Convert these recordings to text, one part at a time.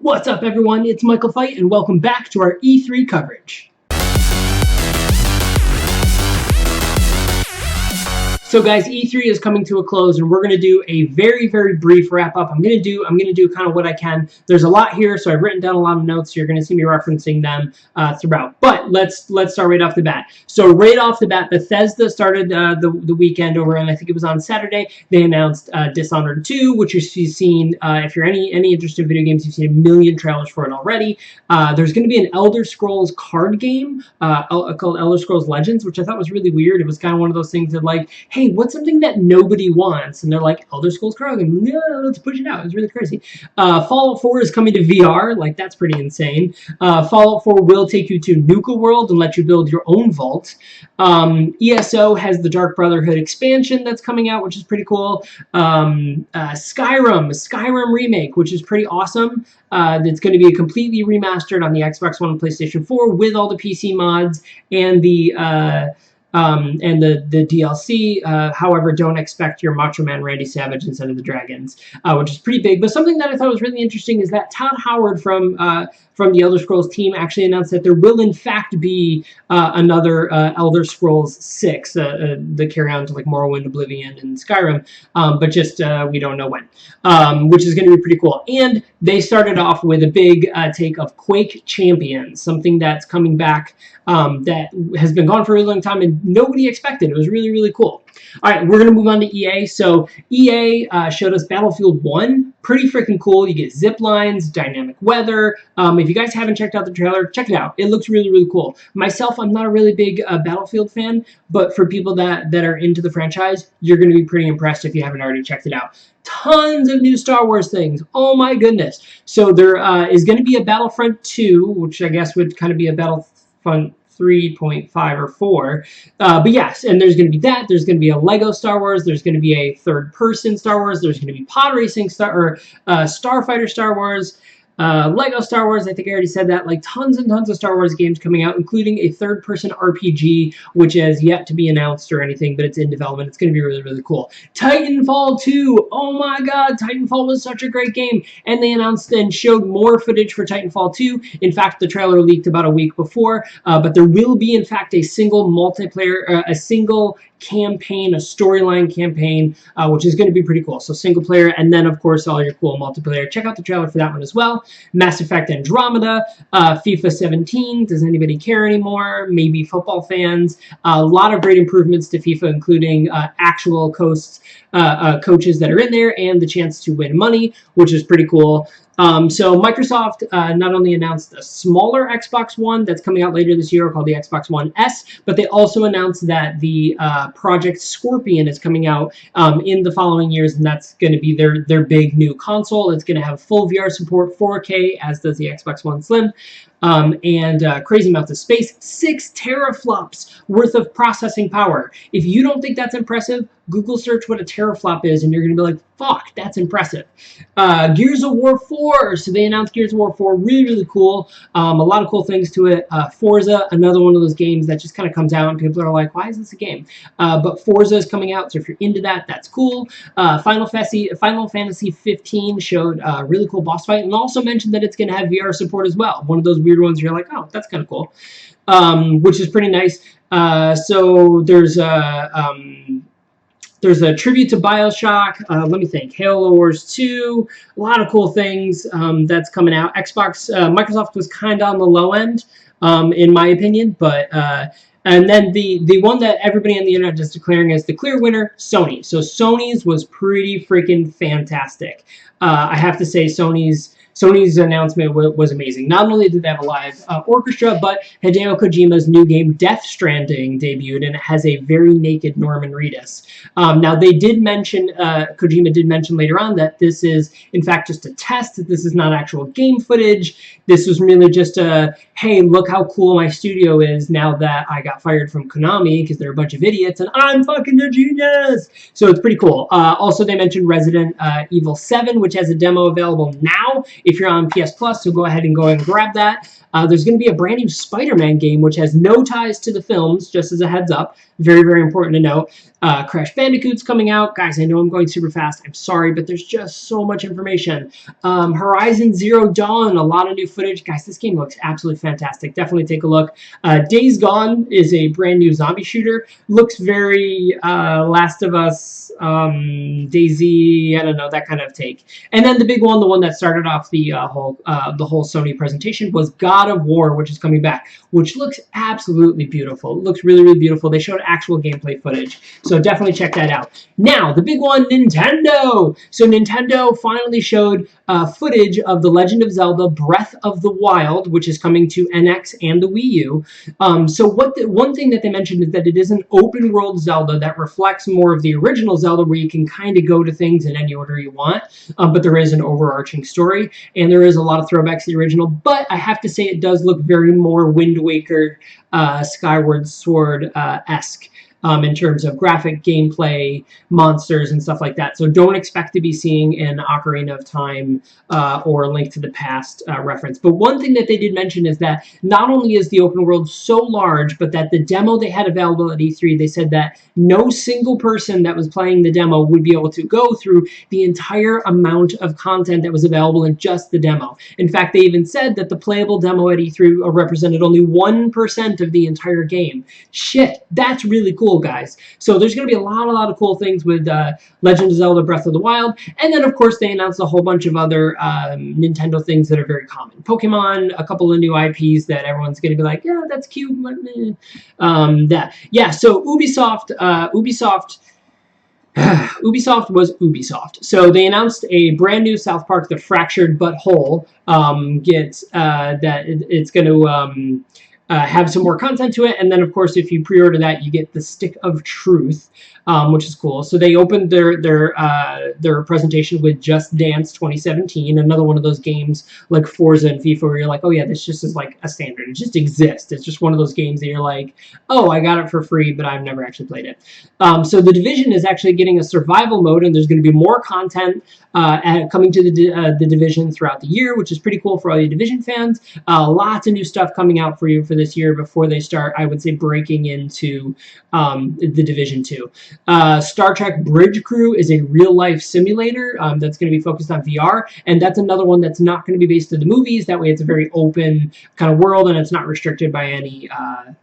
What's up, everyone? It's Michael Fight, and welcome back to our E3 coverage. So guys, E3 is coming to a close, and we're going to do a very, very brief wrap-up. I'm going to do kind of what I can. There's a lot here, so I've written down a lot of notes. You're going to see me referencing them throughout. But let's start right off the bat. So right off the bat, Bethesda started the weekend over, and I think it was on Saturday. They announced Dishonored 2, which you've seen. If you're any interested in video games, you've seen a million trailers for it already. There's going to be an Elder Scrolls card game called Elder Scrolls Legends, which I thought was really weird. It was kind of one of those things that, like, hey, what's something that nobody wants? And they're like, Elder Scrolls card game. Yeah, let's push it out. It's really crazy. Fallout 4 is coming to VR. Like, that's pretty insane. Fallout 4 will take you to Nuka World and let you build your own vault. ESO has the Dark Brotherhood expansion that's coming out, which is pretty cool. Skyrim remake, which is pretty awesome. That's going to be completely remastered on the Xbox One and PlayStation 4 with all the PC mods and the DLC. However, don't expect your Macho Man Randy Savage instead of the dragons, which is pretty big. But something that I thought was really interesting is that Todd Howard from the Elder Scrolls team actually announced that there will in fact be another Elder Scrolls 6, the carry on to like Morrowind, Oblivion, and Skyrim, but just we don't know when, which is going to be pretty cool. And they started off with a big take of Quake Champions, something that's coming back that has been gone for a really long time and nobody expected. It was really, really cool. All right, we're going to move on to EA. So EA showed us Battlefield 1. Pretty freaking cool. You get zip lines, dynamic weather. If you guys haven't checked out the trailer, check it out. It looks really, really cool. Myself, I'm not a really big Battlefield fan, but for people that are into the franchise, you're going to be pretty impressed if you haven't already checked it out. Tons of new Star Wars things. Oh my goodness. So there is going to be a Battlefront 2, which I guess would kind of be a Battlefront 3.5 or 4. But yes, and there's going to be that. There's going to be a Lego Star Wars. There's going to be a third-person Star Wars. There's going to be pod racing Starfighter Star Wars. Lego Star Wars, I think I already said that. Like tons and tons of Star Wars games coming out, including a third-person RPG, which has yet to be announced or anything, but it's in development. It's going to be really, really cool. Titanfall 2. Oh my god, Titanfall was such a great game. And they announced and showed more footage for Titanfall 2. In fact, the trailer leaked about a week before, but there will be, in fact, a single multiplayer, a single campaign, a storyline campaign, which is going to be pretty cool. So single player, and then of course all your cool multiplayer. Check out the trailer for that one as well. Mass Effect Andromeda, FIFA 17. Does anybody care anymore? Maybe football fans. A lot of great improvements to FIFA, including actual coaches that are in there and the chance to win money, which is pretty cool. So Microsoft not only announced a smaller Xbox One that's coming out later this year called the Xbox One S, but they also announced that the Project Scorpion is coming out in the following years, and that's going to be their big new console. It's going to have full VR support, 4K, as does the Xbox One Slim. And crazy amounts of space, 6 teraflops worth of processing power. If you don't think that's impressive, Google search what a teraflop is, and you're going to be like, fuck, that's impressive. Gears of War 4. So they announced Gears of War 4. Really, really cool. A lot of cool things to it. Forza, another one of those games that just kind of comes out, and people are like, why is this a game? But Forza is coming out, so if you're into that, that's cool. Final Fantasy 15 showed a really cool boss fight, and also mentioned that it's going to have VR support as well. One of those weird ones you're like, oh, that's kind of cool, which is pretty nice. So there's a tribute to BioShock. Let me think. Halo Wars 2. A lot of cool things that's coming out. Microsoft was kind of on the low end, in my opinion, but and then the one that everybody on the internet is declaring as the clear winner, Sony. So Sony's was pretty freaking fantastic. I have to say Sony's announcement was amazing. Not only did they have a live orchestra, but Hideo Kojima's new game Death Stranding debuted, and it has a very naked Norman Reedus. Now, they did mention, Kojima did mention later on that this is, in fact, just a test, that this is not actual game footage. This was really just a, hey, look how cool my studio is now that I got fired from Konami because they're a bunch of idiots, and I'm fucking a genius! So it's pretty cool. Also, they mentioned Resident Evil 7, which has a demo available now if you're on PS Plus, so go ahead and grab that. There's going to be a brand new Spider-Man game, which has no ties to the films, just as a heads up. Very, very important to know. Crash Bandicoot's coming out. Guys, I know I'm going super fast. I'm sorry, but there's just so much information. Horizon Zero Dawn, a lot of new footage. Guys, this game looks absolutely fantastic. Definitely take a look. Days Gone is a brand new zombie shooter. Looks very Last of Us, DayZ, I don't know, that kind of take. And then the big one, the one that started off the whole Sony presentation, was God of War, which is coming back, which looks absolutely beautiful. It looks really, really beautiful. They showed actual gameplay footage, so definitely check that out. Now, the big one, Nintendo. So Nintendo finally showed footage of The Legend of Zelda Breath of the Wild, which is coming to NX and the Wii U. So one thing that they mentioned is that it is an open world Zelda that reflects more of the original Zelda, where you can kind of go to things in any order you want, but there is an overarching story, and there is a lot of throwbacks to the original, but I have to say it does look very more Wind Waker, Skyward Sword-esque. In terms of graphic gameplay, monsters, and stuff like that. So don't expect to be seeing an Ocarina of Time or Link to the Past reference. But one thing that they did mention is that not only is the open world so large, but that the demo they had available at E3, they said that no single person that was playing the demo would be able to go through the entire amount of content that was available in just the demo. In fact, they even said that the playable demo at E3 represented only 1% of the entire game. Shit, that's really cool, guys. So there's going to be a lot of cool things with Legend of Zelda Breath of the Wild. And then, of course, they announced a whole bunch of other Nintendo things that are very common. Pokemon, a couple of new IPs that everyone's going to be like, yeah, that's cute. So Ubisoft was Ubisoft. So they announced a brand new South Park: The Fractured But Whole. It's going to have some more content to it, and then of course if you pre-order that, you get the Stick of Truth, which is cool. So they opened their presentation with Just Dance 2017, another one of those games like Forza and FIFA where you're like, oh yeah, this just is like a standard. It just exists. It's just one of those games that you're like, oh, I got it for free, but I've never actually played it. So The Division is actually getting a survival mode, and there's going to be more content coming to the Division throughout the year, which is pretty cool for all you Division fans. Lots of new stuff coming out for you for this year before they start, I would say, breaking into the Division 2. Star Trek Bridge Crew is a real-life simulator that's going to be focused on VR, and that's another one that's not going to be based in the movies. That way it's a very open kind of world, and it's not restricted by any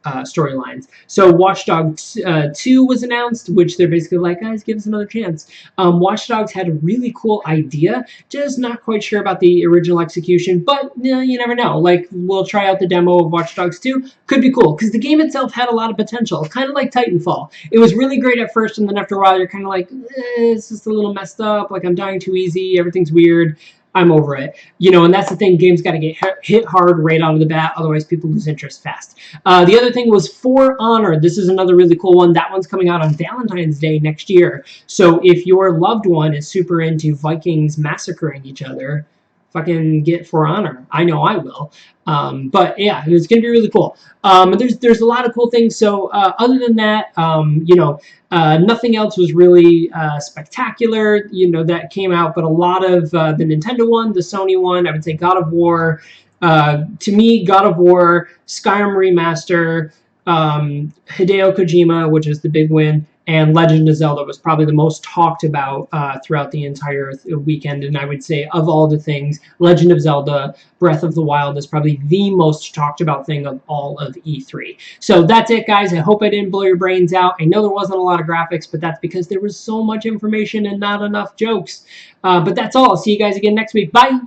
storylines. So Watch Dogs 2 was announced, which they're basically like, guys, give us another chance. Watch Dogs had a really cool idea, just not quite sure about the original execution, but you never know. Like, we'll try out the demo of Watch Dogs 2. Could be cool, because the game itself had a lot of potential, kind of like Titanfall. It was really great at first, and then after a while you're kind of like, it's just a little messed up, like I'm dying too easy, everything's weird, I'm over it. And that's the thing, games got to get hit hard right out of the bat, otherwise people lose interest fast. The other thing was For Honor. This is another really cool one. That one's coming out on Valentine's Day next year. So if your loved one is super into Vikings massacring each other, fucking get For Honor. I know I will. But yeah, it's going to be really cool. There's a lot of cool things. So other than that, nothing else was really spectacular, that came out. But a lot of the Nintendo one, the Sony one, I would say God of War. To me, God of War, Skyrim Remaster, Hideo Kojima, which is the big win, and Legend of Zelda was probably the most talked about throughout the entire weekend. And I would say, of all the things, Legend of Zelda Breath of the Wild is probably the most talked about thing of all of E3. So that's it, guys. I hope I didn't blow your brains out. I know there wasn't a lot of graphics, but that's because there was so much information and not enough jokes. But that's all. I'll see you guys again next week. Bye!